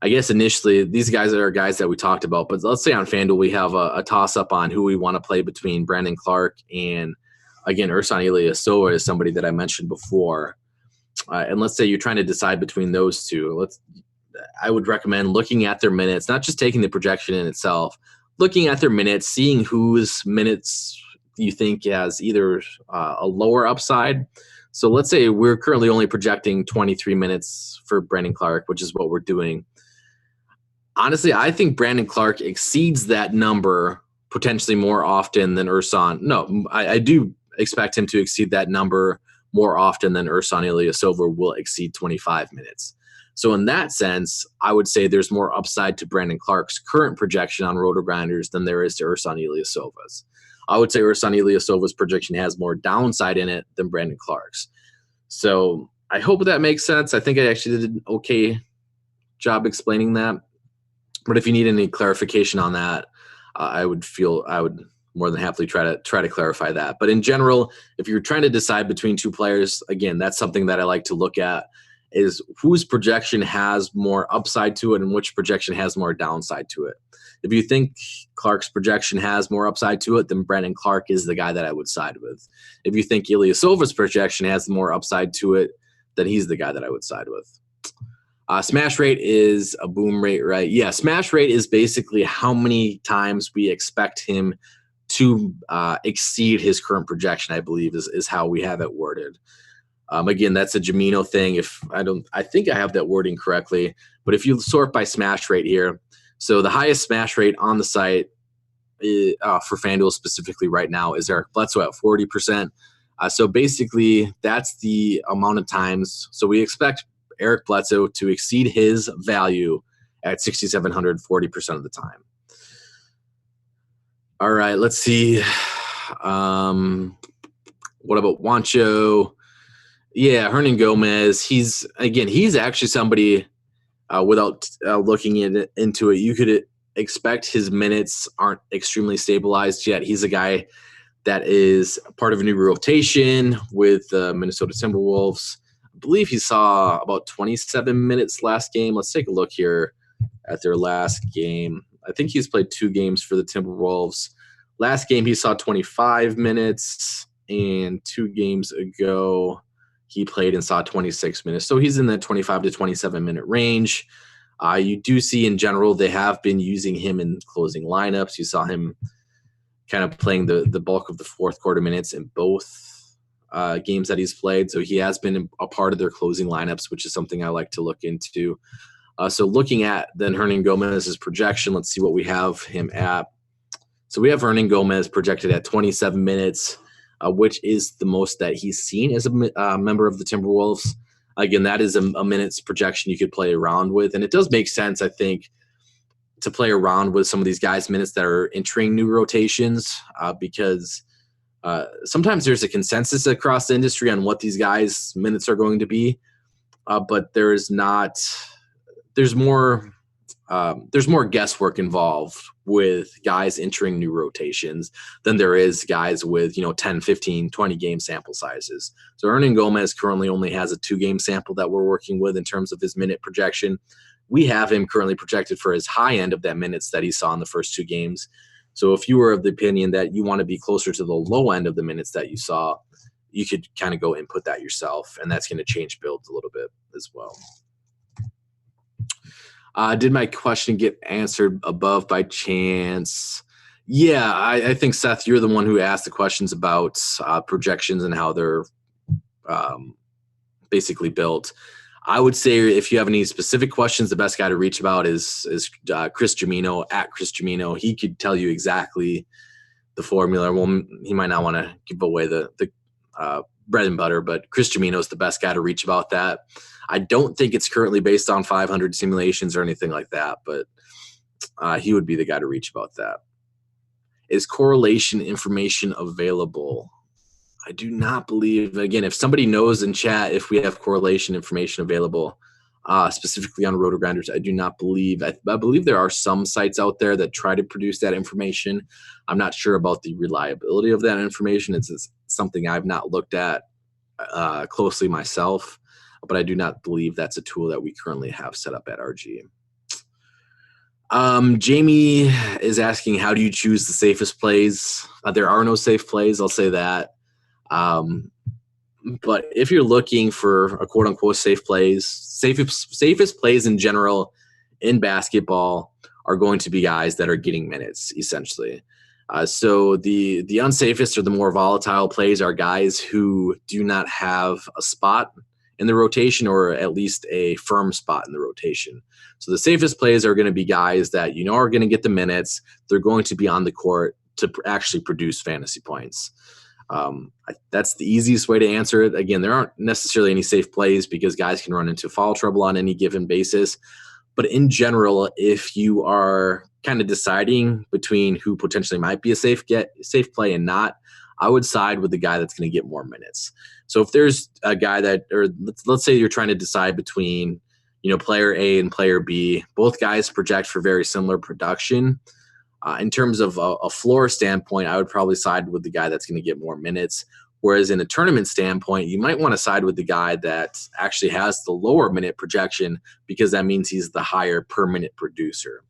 I guess initially, these guys are guys that we talked about, but let's say on FanDuel we have a toss-up on who we want to play between Brandon Clark and, again, Ersan Ilyasova is somebody that I mentioned before. And let's say you're trying to decide between those two. I would recommend looking at their minutes, not just taking the projection in itself, looking at their minutes, seeing whose minutes you think has either a lower upside. So let's say we're currently only projecting 23 minutes for Brandon Clark, which is what we're doing. Honestly, I think Brandon Clark exceeds that number potentially more often than Ersan. No, I do expect him to exceed that number more often than Ersan Ilyasova will exceed 25 minutes. So in that sense, I would say there's more upside to Brandon Clark's current projection on RotoGrinders than there is to Ersan Ilyasova's. I would say Ersan Ilyasova's projection has more downside in it than Brandon Clark's. So I hope that makes sense. I think I actually did an okay job explaining that. But if you need any clarification on that, I would more than happily try to clarify that. But in general, if you're trying to decide between two players, again, that's something that I like to look at, is whose projection has more upside to it and which projection has more downside to it. If you think Clark's projection has more upside to it, then Brandon Clark is the guy that I would side with. If you think Ilyasova's projection has more upside to it, then he's the guy that I would side with. Smash rate is a boom rate, right? Yeah, smash rate is basically how many times we expect him to exceed his current projection, I believe, is how we have it worded. Again, that's a Jamino thing. I think I have that wording correctly, but if you sort by smash rate here, so the highest smash rate on the site for FanDuel specifically right now is Eric Bledsoe at 40%. So basically, that's the amount of times. So we expect Eric Bledsoe to exceed his value at 6,700 40% of the time. All right, let's see. What about Juancho? Yeah, Hernan Gomez. He's actually somebody without looking into it, you could expect his minutes aren't extremely stabilized yet. He's a guy that is part of a new rotation with the Minnesota Timberwolves. I believe he saw about 27 minutes last game. Let's take a look here at their last game. I think he's played 2 games for the Timberwolves. Last game he saw 25 minutes, and 2 games ago he played and saw 26 minutes. So he's in the 25 to 27 minute range. You do see in general they have been using him in closing lineups. You saw him kind of playing the bulk of the fourth quarter minutes in both games that he's played. So he has been a part of their closing lineups, which is something I like to look into. So looking at then Hernan Gomez's projection, let's see what we have him at. So we have Hernan Gomez projected at 27 minutes, which is the most that he's seen as a member of the Timberwolves. Again, that is a minutes projection you could play around with. And it does make sense, I think, to play around with some of these guys' minutes that are entering new rotations because sometimes there's a consensus across the industry on what these guys' minutes are going to be, but there's more guesswork involved with guys entering new rotations than there is guys with 10, 15, 20 game sample sizes. So Hernan Gomez currently only has a 2-game sample that we're working with in terms of his minute projection. We have him currently projected for his high end of that minutes that he saw in the first 2 games. So if you were of the opinion that you want to be closer to the low end of the minutes that you saw, you could kind of go input that yourself, and that's going to change builds a little bit as well. Did my question get answered above by chance? Yeah, I think, Seth, you're the one who asked the questions about projections and how they're basically built. I would say if you have any specific questions, the best guy to reach about is Chris Gimino, at Chris Gimino. He could tell you exactly the formula. Well, he might not want to give away the bread and butter, but Chris Gimino is the best guy to reach about that. I don't think it's currently based on 500 simulations or anything like that, but he would be the guy to reach about that. Is correlation information available? I do not believe, again, if somebody knows in chat if we have correlation information available, specifically on RotoGrinders, I do not believe. I believe there are some sites out there that try to produce that information. I'm not sure about the reliability of that information. It's something I've not looked at closely myself, but I do not believe that's a tool that we currently have set up at RG. Jamie is asking, how do you choose the safest plays? There are no safe plays, I'll say that. But if you're looking for a quote-unquote safe plays, safest plays in general in basketball are going to be guys that are getting minutes, essentially. So the unsafest or the more volatile plays are guys who do not have a spot in the rotation, or at least a firm spot in the rotation. So the safest plays are going to be guys that are going to get the minutes. They're going to be on the court to actually produce fantasy points. That's the easiest way to answer it. Again, there aren't necessarily any safe plays because guys can run into foul trouble on any given basis. But in general, if you are kind of deciding between who potentially might be a safe play and not, I would side with the guy that's going to get more minutes. So if there's a guy that, or let's say you're trying to decide between, player A and player B, both guys project for very similar production. In terms of a floor standpoint, I would probably side with the guy that's going to get more minutes. Whereas in a tournament standpoint, you might want to side with the guy that actually has the lower minute projection because that means he's the higher per minute producer.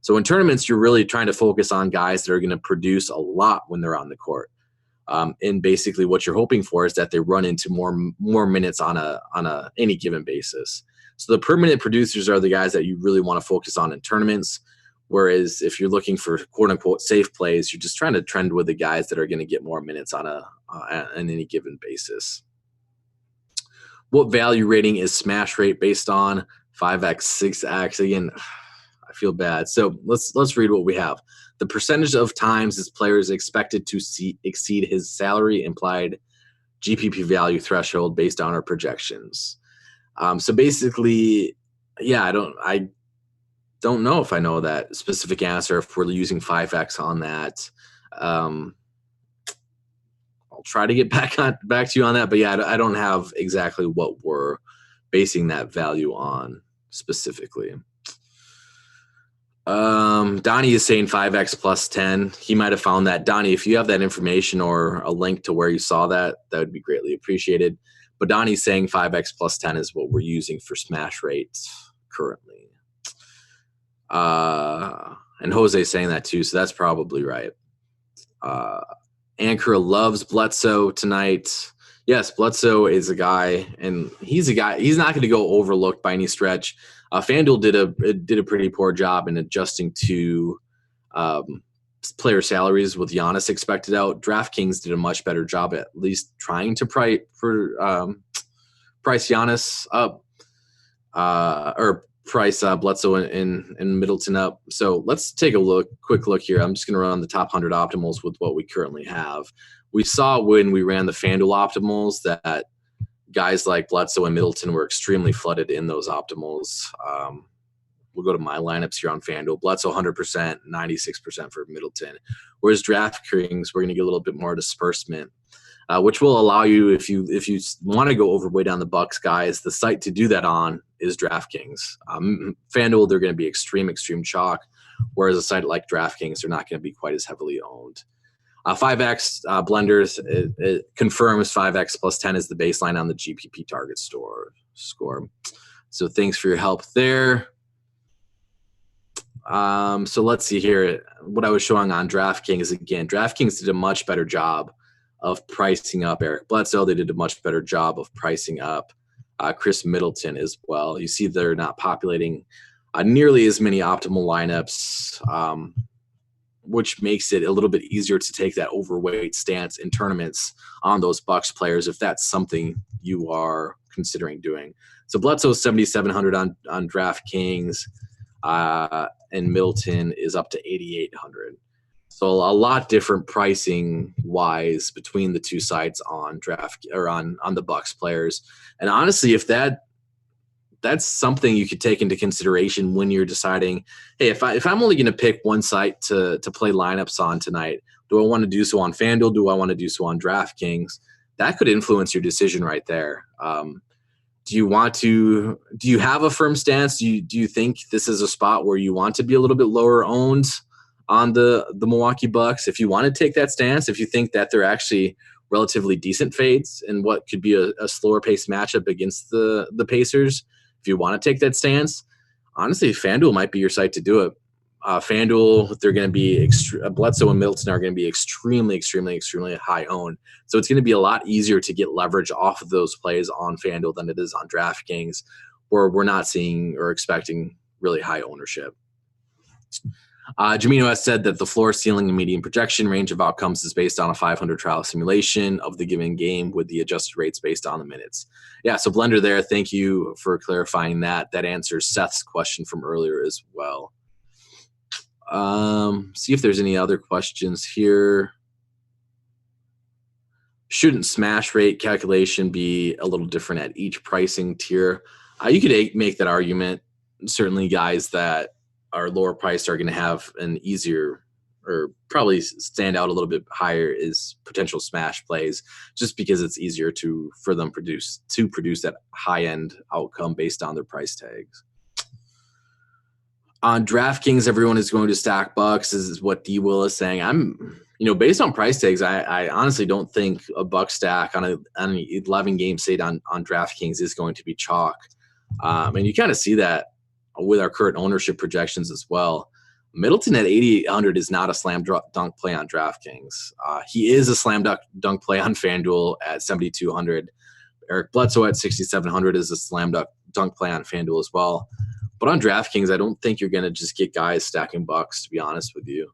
So in tournaments, you're really trying to focus on guys that are going to produce a lot when they're on the court. And basically what you're hoping for is that they run into more minutes on a any given basis. So the per minute producers are the guys that you really want to focus on in tournaments. Whereas if you're looking for quote unquote safe plays, you're just trying to trend with the guys that are going to get more minutes on any given basis. What value rating is smash rate based on? 5x, 6x. Again, I feel bad. So let's read what we have. The percentage of times this player is expected to exceed his salary implied GPP value threshold based on our projections. So basically, yeah, I don't know if I know that specific answer if we're using 5x on that. I'll I'll try to get back to you on that. But yeah, I don't have exactly what we're basing that value on specifically. Donnie is saying 5x plus 10. He might have found that. Donnie, if you have that information or a link to where you saw that, that would be greatly appreciated. But Donnie's saying 5x plus 10 is what we're using for smash rates currently. And Jose's saying that too, so that's probably right. Anchor loves Bledsoe tonight. Yes, Bledsoe is a guy, and he's a guy. He's not going to go overlooked by any stretch. FanDuel did a pretty poor job in adjusting to player salaries with Giannis expected out. DraftKings did a much better job at least trying to price Giannis up or price Bledsoe and Middleton up. So let's take a quick look here. I'm just going to run the top 100 optimals with what we currently have. We saw when we ran the FanDuel optimals that guys like Bledsoe and Middleton were extremely flooded in those optimals. We'll go to my lineups here on FanDuel. Bledsoe 100%, 96% for Middleton. Whereas DraftKings, we're going to get a little bit more disbursement, which will allow you, if you want to go overweight on the Bucks guys, the site to do that on is DraftKings. FanDuel, they're going to be extreme chalk, whereas a site like DraftKings, they're not going to be quite as heavily owned. 5x blenders, it confirms 5x plus 10 is the baseline on the GPP target score. So thanks for your help there. So let's see here. What I was showing on DraftKings, again, DraftKings did a much better job of pricing up Eric Bledsoe. They did a much better job of pricing up Chris Middleton as well. You see they're not populating nearly as many optimal lineups, which makes it a little bit easier to take that overweight stance in tournaments on those Bucks players if that's something you are considering doing. So Bledsoe 7,700 on DraftKings, and Middleton is up to 8,800. So a lot different pricing wise between the two sites on draft or on the Bucks players. And honestly, if that's something you could take into consideration when you're deciding, hey, if I'm only going to pick one site to play lineups on tonight, do I want to do so on FanDuel? Do I want to do so on DraftKings? That could influence your decision right there. Do you have a firm stance? Do you think this is a spot where you want to be a little bit lower owned on the Milwaukee Bucks? If you want to take that stance, if you think that they're actually relatively decent fades in what could be a slower paced matchup against the Pacers, if you want to take that stance, honestly, FanDuel might be your site to do it. FanDuel, they're going to be Bledsoe and Middleton are going to be extremely high owned. So it's going to be a lot easier to get leverage off of those plays on FanDuel than it is on DraftKings, where we're not seeing or expecting really high ownership. Jamino has said that the floor, ceiling, and median projection range of outcomes is based on a 500 trial simulation of the given game with the adjusted rates based on the minutes. Yeah, so Blender there, thank you for clarifying that. That answers Seth's question from earlier as well. See if there's any other questions here. Shouldn't smash rate calculation be a little different at each pricing tier? You could make that argument. Certainly guys that are lower priced are going to have an easier or probably stand out a little bit higher is potential smash plays, just because it's easier for them to produce that high end outcome based on their price tags. On DraftKings, everyone is going to stack Bucks. This is what D Will is saying. Based on price tags, I honestly don't think a Buck stack on an 11 game slate on DraftKings is going to be chalk. And you kind of see that with our current ownership projections as well. Middleton at 8,800 is not a slam dunk play on DraftKings. He is a slam dunk play on FanDuel at 7,200. Eric Bledsoe at 6,700 is a slam dunk play on FanDuel as well. But on DraftKings, I don't think you're going to just get guys stacking Bucks, to be honest with you.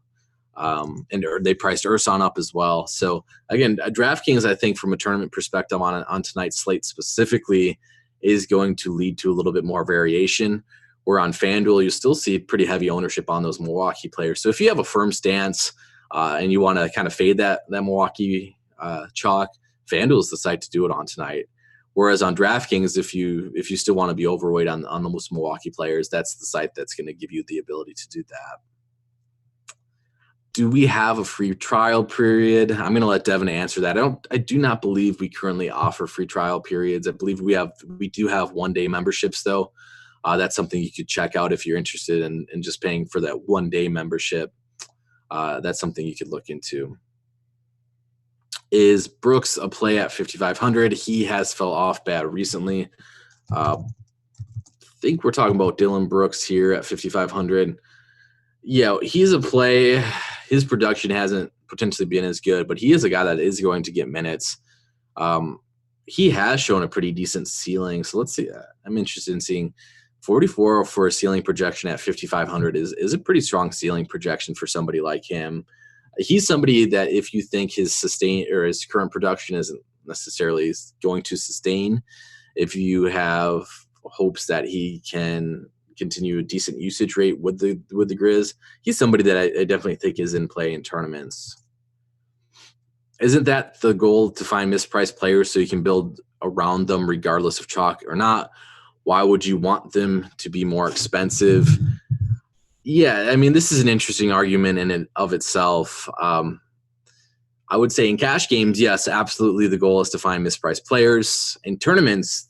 And they priced Urson up as well. So, again, DraftKings, I think, from a tournament perspective on tonight's slate specifically, is going to lead to a little bit more variation. Where on FanDuel, you still see pretty heavy ownership on those Milwaukee players. So if you have a firm stance and you want to kind of fade that Milwaukee chalk, FanDuel is the site to do it on tonight. Whereas on DraftKings, if you still want to be overweight on the most Milwaukee players, that's the site that's going to give you the ability to do that. Do we have a free trial period? I'm going to let Devin answer that. I do not believe we currently offer free trial periods. I believe we do have 1-day memberships though. That's something you could check out if you're interested in just paying for that 1-day membership. That's something you could look into. Is Brooks a play at 5,500? He has fell off bad recently. I think we're talking about Dylan Brooks here at 5,500. Yeah, he's a play. His production hasn't potentially been as good, but he is a guy that is going to get minutes. He has shown a pretty decent ceiling. So let's see. I'm interested in seeing 44 for a ceiling projection at 5,500 is a pretty strong ceiling projection for somebody like him. He's somebody that if you think his current production isn't necessarily going to sustain, if you have hopes that he can continue a decent usage rate with the Grizz, he's somebody that I definitely think is in play in tournaments. Isn't that the goal, to find mispriced players so you can build around them regardless of chalk or not? Why would you want them to be more expensive? Yeah, I mean, this is an interesting argument in and of itself. I would say in cash games, yes, absolutely. The goal is to find mispriced players. In tournaments,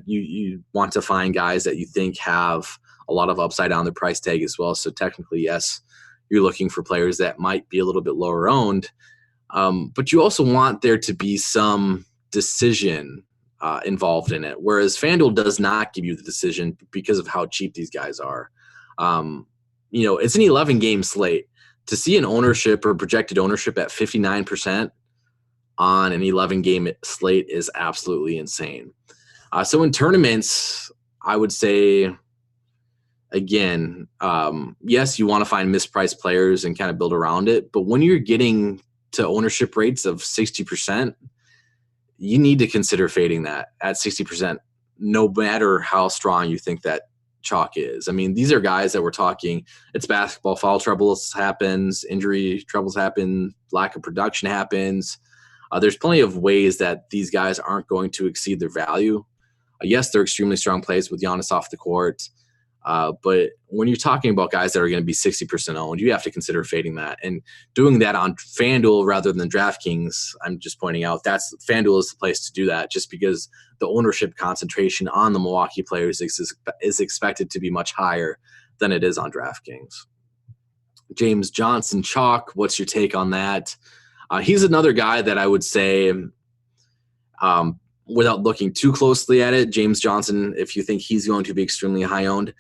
you want to find guys that you think have a lot of upside on the price tag as well. So technically, yes, you're looking for players that might be a little bit lower owned. But you also want there to be some decision involved in it, whereas FanDuel does not give you the decision because of how cheap these guys are. It's an 11-game slate. To see an ownership or projected ownership at 59% on an 11-game slate is absolutely insane. So in tournaments, I would say, again, yes, you want to find mispriced players and kind of build around it. But when you're getting to ownership rates of 60%, you need to consider fading that at 60%, no matter how strong you think that chalk is. I mean, these are guys that we're talking, it's basketball, foul troubles happens, injury troubles happen, lack of production happens. There's plenty of ways that these guys aren't going to exceed their value. Yes, they're extremely strong plays with Giannis off the court. But when you're talking about guys that are going to be 60% owned, you have to consider fading that. And doing that on FanDuel rather than Draftkings, I'm just pointing out FanDuel is the place to do that, just because the ownership concentration on the Milwaukee players is expected to be much higher than it is on DraftKings. James Johnson chalk, what's your take on that? He's another guy that I would say, without looking too closely at it, James Johnson, if you think he's going to be extremely high owned,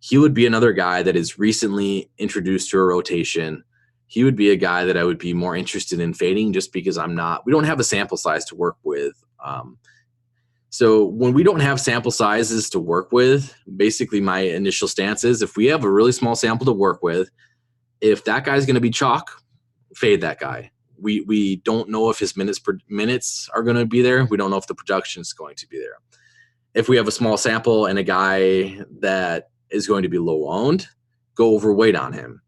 he would be another guy that is recently introduced to a rotation. He would be a guy that I would be more interested in fading, just because we don't have a sample size to work with. So when we don't have sample sizes to work with, basically my initial stance is, if we have a really small sample to work with, if that guy's going to be chalk, fade that guy. We don't know if his minutes are going to be there. We don't know if the production is going to be there. If we have a small sample and a guy that is going to be low owned, go overweight on him.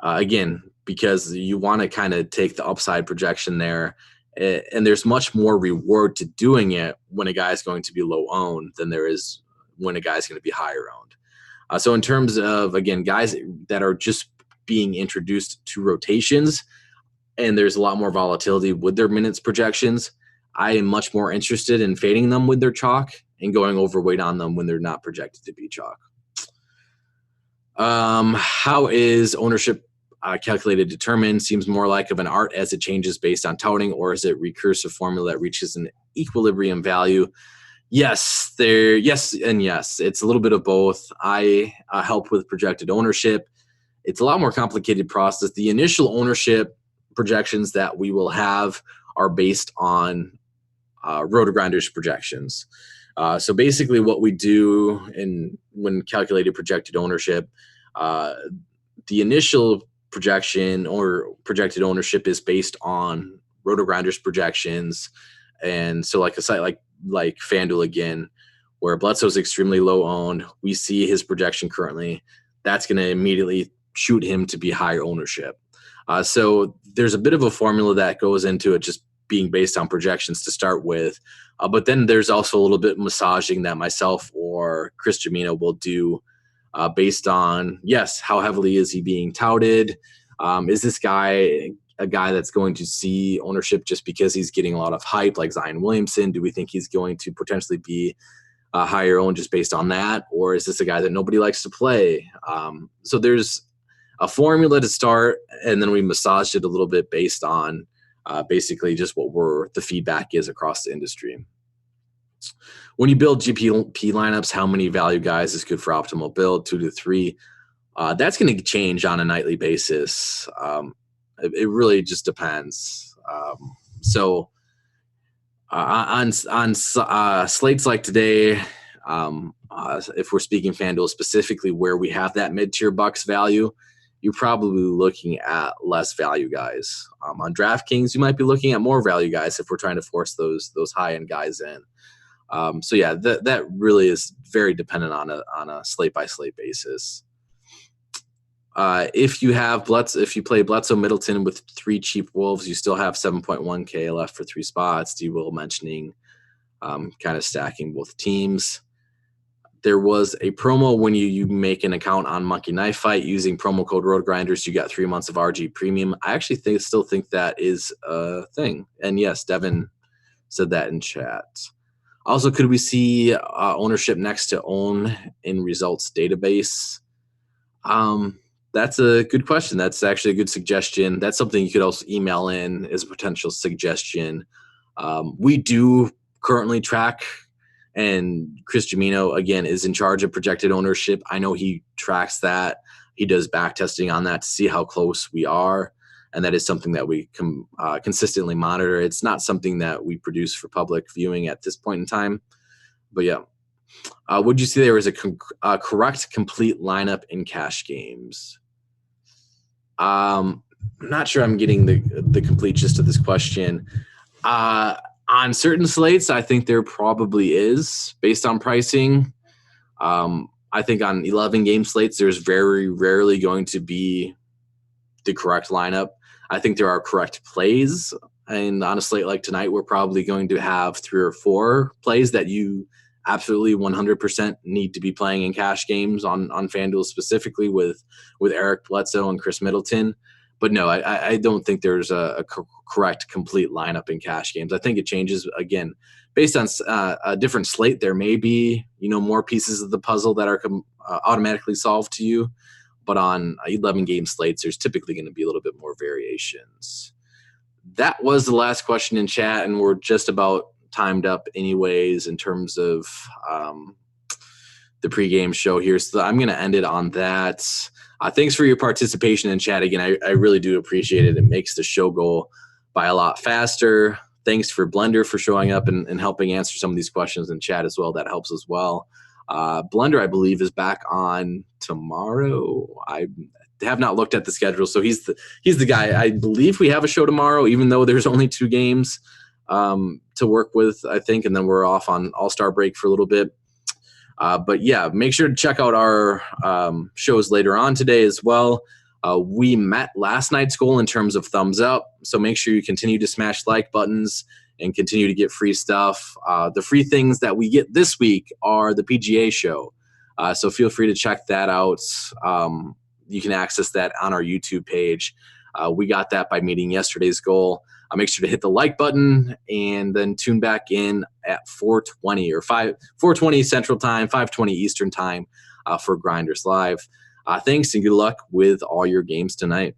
Again, because you want to kind of take the upside projection there. And there's much more reward to doing it when a guy is going to be low owned than there is when a guy is going to be higher owned. So in terms of, again, guys that are just being introduced to rotations, and there's a lot more volatility with their minutes projections, I am much more interested in fading them with their chalk and going overweight on them when they're not projected to be chalk. How is ownership calculated, determined? Seems more like of an art as it changes based on touting, or is it recursive formula that reaches an equilibrium value? Yes, and yes. It's a little bit of both. I help with projected ownership. It's a lot more complicated process. The initial ownership projections that we will have are based on RotoGrinders projections. So basically what we do when calculated projected ownership, the initial projection or projected ownership is based on RotoGrinders projections. And so like a site like FanDuel, again, where Bledsoe's extremely low owned, we see his projection currently, that's going to immediately shoot him to be higher ownership. So there's a bit of a formula that goes into it just being based on projections to start with. But then there's also a little bit of massaging that myself or Chris Jamino will do based on, yes, how heavily is he being touted? Is this guy a guy that's going to see ownership just because he's getting a lot of hype, like Zion Williamson? Do we think he's going to potentially be higher owned just based on that? Or is this a guy that nobody likes to play? So there's a formula to start, and then we massaged it a little bit based on basically just what the feedback is across the industry. When you build GPP lineups, how many value guys is good for optimal build? 2 to 3. That's going to change on a nightly basis. It really just depends. So on slates like today, if we're speaking FanDuel specifically, where we have that mid-tier bucks value, you're probably looking at less value guys. On Draftkings, you might be looking at more value guys if we're trying to force those high-end guys in. So yeah, that really is very dependent on a slate-by-slate basis. If you play Bledsoe Middleton with 3 cheap Wolves, you still have 7.1K left for 3 spots. D-Will mentioning kind of stacking both teams. There was a promo when you make an account on Monkey Knife Fight using promo code RotoGrinders. You got 3 months of RG Premium. I actually still think that is a thing. And yes, Devin said that in chat. Also, could we see ownership next to own in results database? That's a good question. That's actually a good suggestion. That's something you could also email in as a potential suggestion. We do currently track, and Chris Gimino, again, is in charge of projected ownership. I know he tracks that. He does back testing on that to see how close we are, and that is something that we consistently monitor. It's not something that we produce for public viewing at this point in time. But yeah. Would you say there was a correct complete lineup in cash games? I'm not sure I'm getting the complete gist of this question. On certain slates, I think there probably is, based on pricing. I think on 11-game slates, there's very rarely going to be the correct lineup. I think there are correct plays. And on a slate like tonight, we're probably going to have 3 or 4 plays that you absolutely 100% need to be playing in cash games on FanDuel, specifically with Eric Bledsoe and Chris Middleton. But no, I don't think there's a correct complete lineup in cash games. I think it changes, again, based on a different slate. There may be, more pieces of the puzzle that are automatically solved to you. But on 11-game slates, there's typically going to be a little bit more variations. That was the last question in chat, and we're just about timed up anyways in terms of the pregame show here. So I'm going to end it on that. Thanks for your participation in chat. Again, I really do appreciate it. It makes the show go by a lot faster. Thanks for Blender for showing up and helping answer some of these questions in chat as well. That helps as well. Blender, I believe, is back on tomorrow. I have not looked at the schedule, so he's the guy. I believe we have a show tomorrow, even though there's only 2 games to work with, I think, and then we're off on All-Star break for a little bit. But yeah, make sure to check out our shows later on today as well. We met last night's goal in terms of thumbs up, so make sure you continue to smash like buttons and continue to get free stuff. The free things that we get this week are the PGA show, so feel free to check that out. You can access that on our YouTube page. We got that by meeting yesterday's goal. Make sure to hit the like button and then tune back in at 4:20 or 4:20 Central Time, 5:20 Eastern Time for Grinders Live. Thanks and good luck with all your games tonight.